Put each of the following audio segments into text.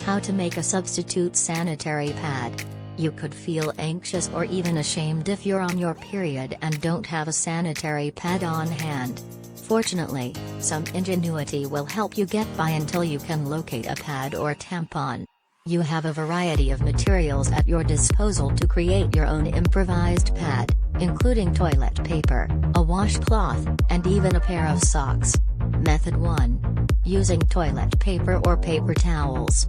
How to make a substitute sanitary pad. You could feel anxious or even ashamed if you're on your period and don't have a sanitary pad on hand. Fortunately, some ingenuity will help you get by until you can locate a pad or tampon. You have a variety of materials at your disposal to create your own improvised pad, including toilet paper, a washcloth, and even a pair of socks. Method 1. Using toilet paper or paper towels.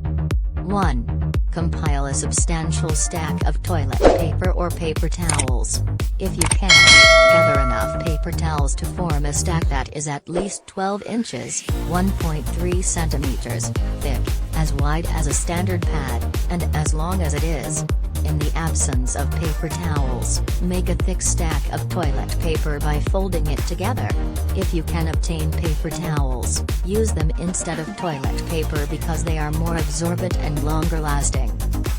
1. Compile a substantial stack of toilet paper or paper towels. If you can, gather enough paper towels to form a stack that is at least 12 inches (1.3 centimeters) thick, as wide as a standard pad, and as long as it is. In the absence of paper towels, make a thick stack of toilet paper by folding it together. If you can obtain paper towels, use them instead of toilet paper because they are more absorbent and longer lasting.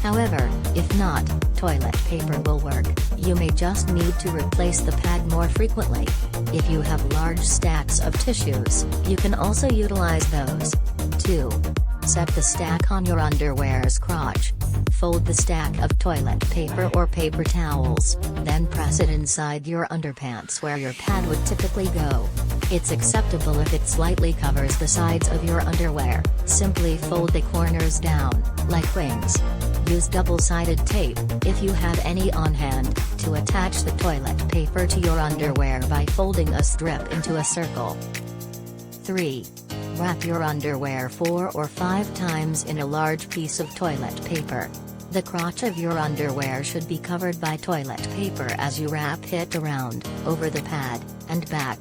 However, if not, toilet paper will work. You may just need to replace the pad more frequently. If you have large stacks of tissues, you can also utilize those. 2. Set the stack on your underwear's crotch. Fold the stack of toilet paper or paper towels, then press it inside your underpants where your pad would typically go. It's acceptable if it slightly covers the sides of your underwear. Simply fold the corners down, like wings. Use double-sided tape, if you have any on hand, to attach the toilet paper to your underwear by folding a strip into a circle. 3. Wrap your underwear 4 or 5 times in a large piece of toilet paper. The crotch of your underwear should be covered by toilet paper as you wrap it around, over the pad, and back.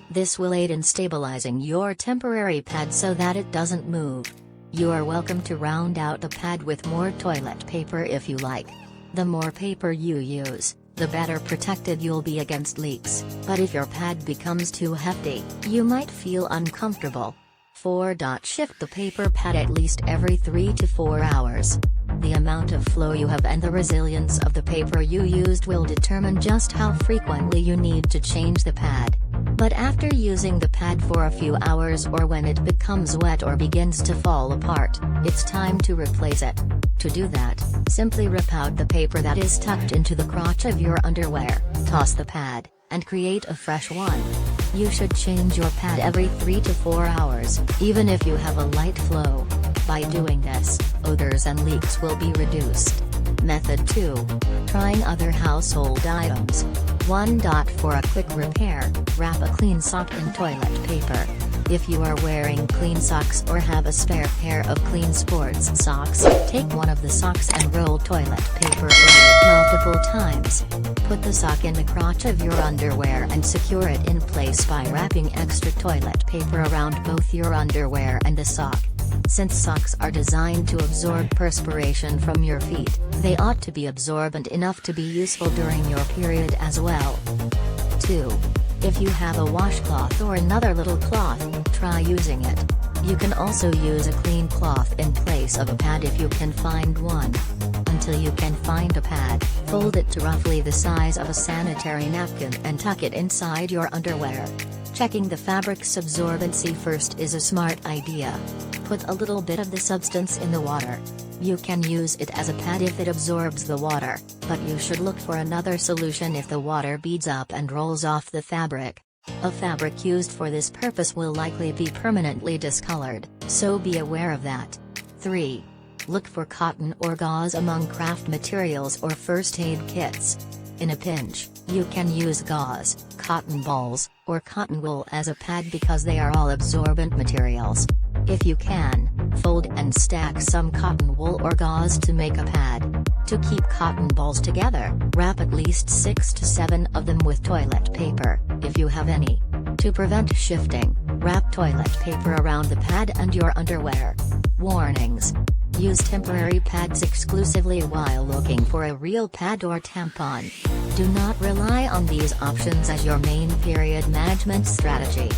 This will aid in stabilizing your temporary pad so that it doesn't move. You are welcome to round out the pad with more toilet paper if you like. The more paper you use, the better protected you'll be against leaks, but if your pad becomes too hefty, you might feel uncomfortable. 4. Shift the paper pad at least every 3 to 4 hours. The amount of flow you have and the resilience of the paper you used will determine just how frequently you need to change the pad. But after using the pad for a few hours or when it becomes wet or begins to fall apart, it's time to replace it. To do that, simply rip out the paper that is tucked into the crotch of your underwear, toss the pad, and create a fresh one. You should change your pad every 3 to 4 hours, even if you have a light flow. By doing this, odors and leaks will be reduced. Method 2. Trying other household items. 1. For a quick repair, wrap a clean sock in toilet paper. If you are wearing clean socks or have a spare pair of clean sports socks, take one of the socks and roll toilet paper over it multiple times. Put the sock in the crotch of your underwear and secure it in place by wrapping extra toilet paper around both your underwear and the sock. Since socks are designed to absorb perspiration from your feet, they ought to be absorbent enough to be useful during your period as well. 2. If you have a washcloth or another little cloth, try using it. You can also use a clean cloth in place of a pad if you can find one. Until you can find a pad, fold it to roughly the size of a sanitary napkin and tuck it inside your underwear. Checking the fabric's absorbency first is a smart idea. Put a little bit of the substance in the water. You can use it as a pad if it absorbs the water, but you should look for another solution if the water beads up and rolls off the fabric. A fabric used for this purpose will likely be permanently discolored, so be aware of that. 3. Look for cotton or gauze among craft materials or first aid kits. In a pinch, you can use gauze, cotton balls, or cotton wool as a pad because they are all absorbent materials. If you can, fold and stack some cotton wool or gauze to make a pad. To keep cotton balls together, wrap at least 6 to 7 of them with toilet paper, if you have any. To prevent shifting, wrap toilet paper around the pad and your underwear. Warnings. Use temporary pads exclusively while looking for a real pad or tampon. Do not rely on these options as your main period management strategy.